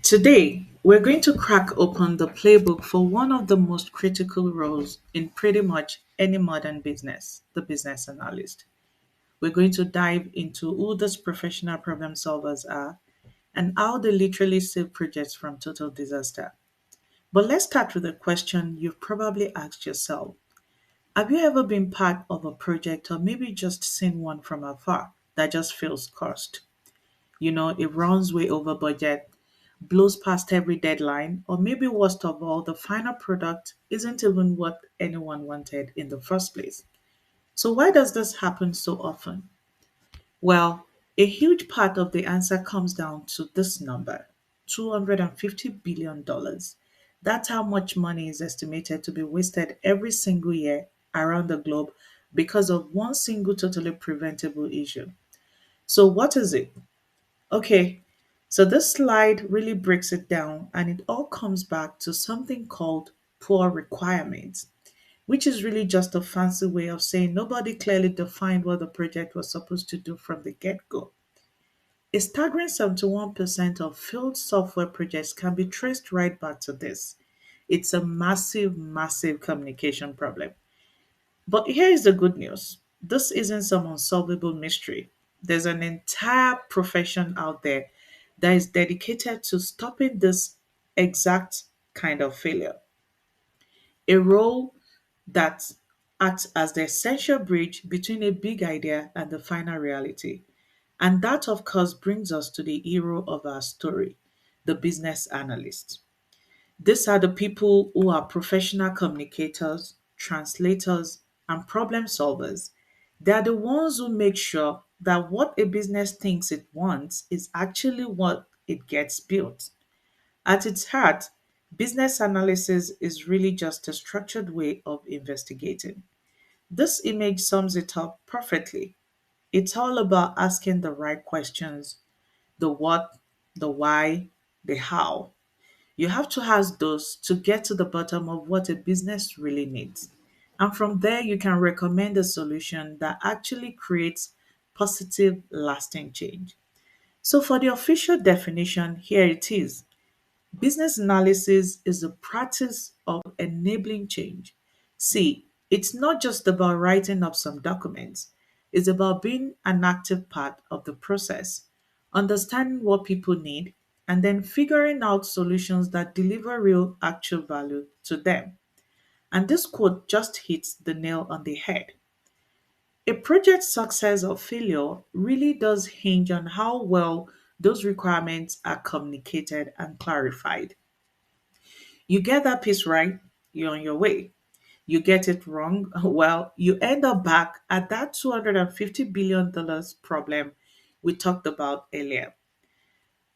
Today, we're going to crack open the playbook for one of the most critical roles in pretty much any modern business, the business analyst. We're going to dive into who these professional problem solvers are and how they literally save projects from total disaster. But let's start with a question you've probably asked yourself. Have you ever been part of a project or maybe just seen one from afar that just feels cursed? It runs way over budget, blows past every deadline, or maybe worst of all, the final product isn't even what anyone wanted in the first place. So, why does this happen so often? Well, a huge part of the answer comes down to this number $250 billion. That's how much money is estimated to be wasted every single year around the globe because of one single totally preventable issue. So, what is it? Okay, so this slide really breaks it down and it all comes back to something called poor requirements, which is really just a fancy way of saying nobody clearly defined what the project was supposed to do from the get go. A staggering 71% of failed software projects can be traced right back to this. It's a massive, massive communication problem. But here is the good news, this isn't some unsolvable mystery. There's an entire profession out there that is dedicated to stopping this exact kind of failure. A role that acts as the essential bridge between a big idea and the final reality. And that, of course, brings us to the hero of our story, the business analyst. These are the people who are professional communicators, translators, and problem solvers. They are the ones who make sure that what a business thinks it wants is actually what it gets built. At its heart, business analysis is really just a structured way of investigating. This image sums it up perfectly. It's all about asking the right questions: the what, the why, the how. You have to ask those to get to the bottom of what a business really needs. And from there, you can recommend a solution that actually creates positive, lasting change. So, for the official definition, here it is: business analysis is the practice of enabling change. See, it's not just about writing up some documents, it's about being an active part of the process, understanding what people need, and then figuring out solutions that deliver real actual value to them. And this quote just hits the nail on the head. A project's success or failure really does hinge on how well those requirements are communicated and clarified. You get that piece right, you're on your way. You get it wrong, well, you end up back at that $250 billion problem we talked about earlier.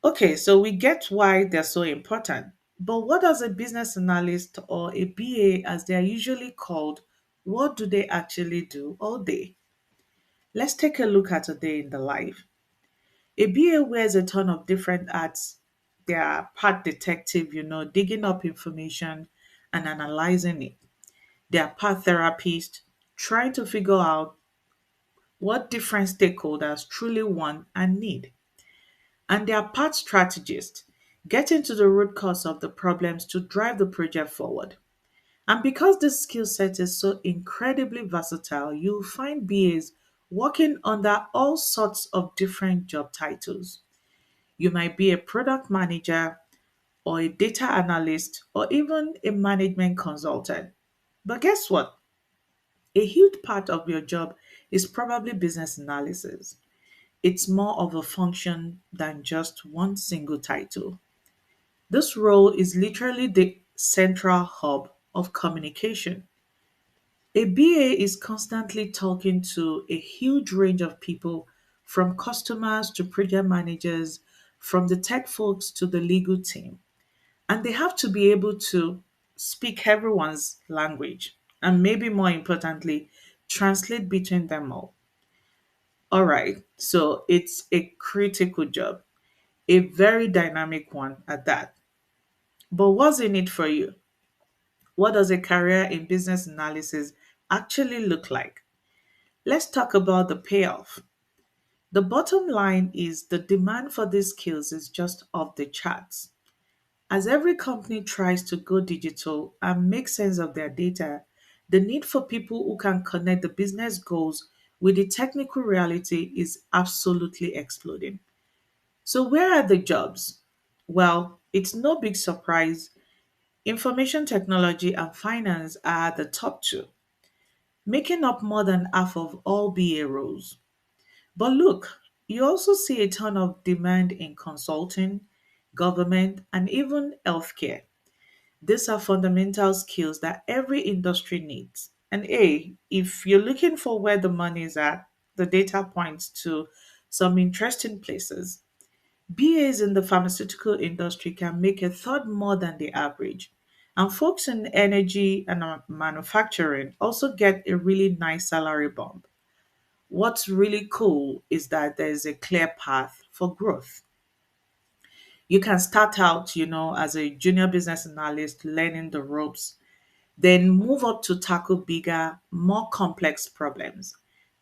Okay, so we get why they're so important. But what does a business analyst or a BA, as they are usually called, what do they actually do all day? Let's take a look at a day in the life. A BA wears a ton of different hats. They are part detective, digging up information and analyzing it. They are part therapist, trying to figure out what different stakeholders truly want and need. And they are part strategist, getting to the root cause of the problems to drive the project forward. And because this skill set is so incredibly versatile, you'll find BAs working under all sorts of different job titles. You might be a product manager or a data analyst or even a management consultant. But guess what? A huge part of your job is probably business analysis. It's more of a function than just one single title. This role is literally the central hub of communication. A BA is constantly talking to a huge range of people, from customers to project managers, from the tech folks to the legal team. And they have to be able to speak everyone's language and, maybe more importantly, translate between them all. All right, so it's a critical job, a very dynamic one at that. But what's in it for you? What does a career in business analysis actually look like? Let's talk about the payoff. The bottom line is the demand for these skills is just off the charts. As every company tries to go digital and make sense of their data, the need for people who can connect the business goals with the technical reality is absolutely exploding. So, where are the jobs? Well, it's no big surprise. Information technology and finance are the top two, making up more than half of all BA roles. But look, you also see a ton of demand in consulting, government, and even healthcare. These are fundamental skills that every industry needs. And A, if you're looking for where the money is at, the data points to some interesting places. BAs in the pharmaceutical industry can make a third more than the average. And folks in energy and manufacturing also get a really nice salary bump. What's really cool is that there's a clear path for growth. You can start out, as a junior business analyst, learning the ropes, then move up to tackle bigger, more complex problems.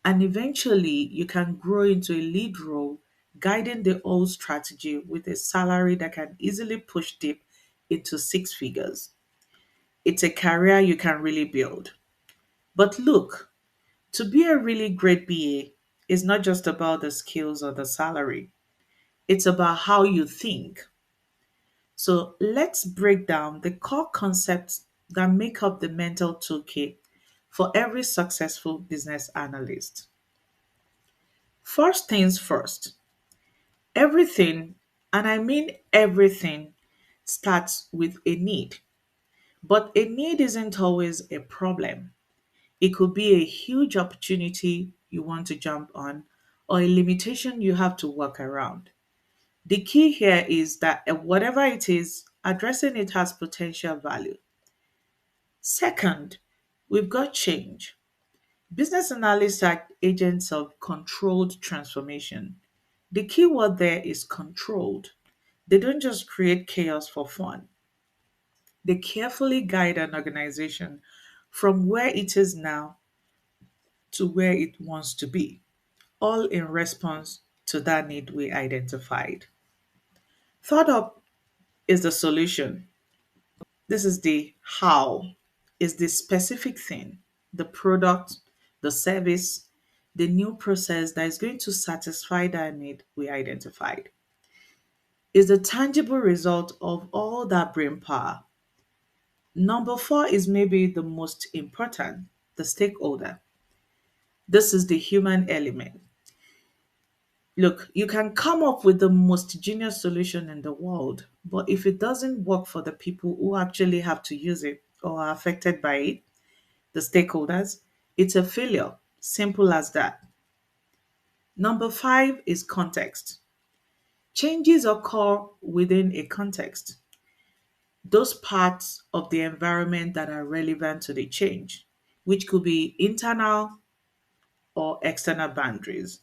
And eventually, you can grow into a lead role, guiding the whole strategy with a salary that can easily push deep into six figures. It's a career you can really build. But look, to be a really great BA is not just about the skills or the salary, it's about how you think. So let's break down the core concepts that make up the mental toolkit for every successful business analyst. First things first, everything, and I mean everything, starts with a need. But a need isn't always a problem. It could be a huge opportunity you want to jump on or a limitation you have to work around. The key here is that whatever it is, addressing it has potential value. Second, we've got change. Business analysts are agents of controlled transformation. The key word there is controlled. They don't just create chaos for fun. They carefully guide an organization from where it is now to where it wants to be, all in response to that need we identified. Third up is the solution. This is the how, is the specific thing, the product, the service, the new process that is going to satisfy that need we identified. Is the tangible result of all that brain power. Number four is maybe the most important, the stakeholder. This is the human element. Look, you can come up with the most genius solution in the world, but if it doesn't work for the people who actually have to use it or are affected by it, the stakeholders, it's a failure. Simple as that. Number five is context. Changes occur within a context, those parts of the environment that are relevant to the change, which could be internal or external boundaries.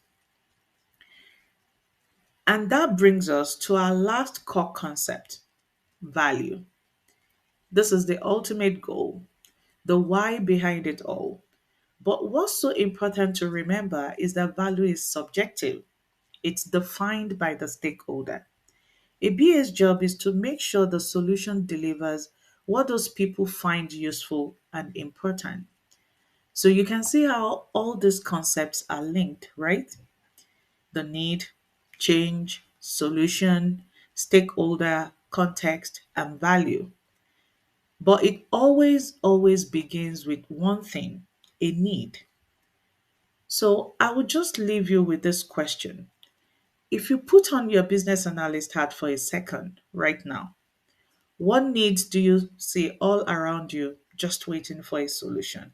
And that brings us to our last core concept, value. This is the ultimate goal, the why behind it all. But what's so important to remember is that value is subjective. It's defined by the stakeholder. A BA's job is to make sure the solution delivers what those people find useful and important. So you can see how all these concepts are linked, right? The need, change, solution, stakeholder, context, and value. But it always begins with one thing, a need. So I would just leave you with this question. If you put on your business analyst hat for a second right now, what needs do you see all around you just waiting for a solution?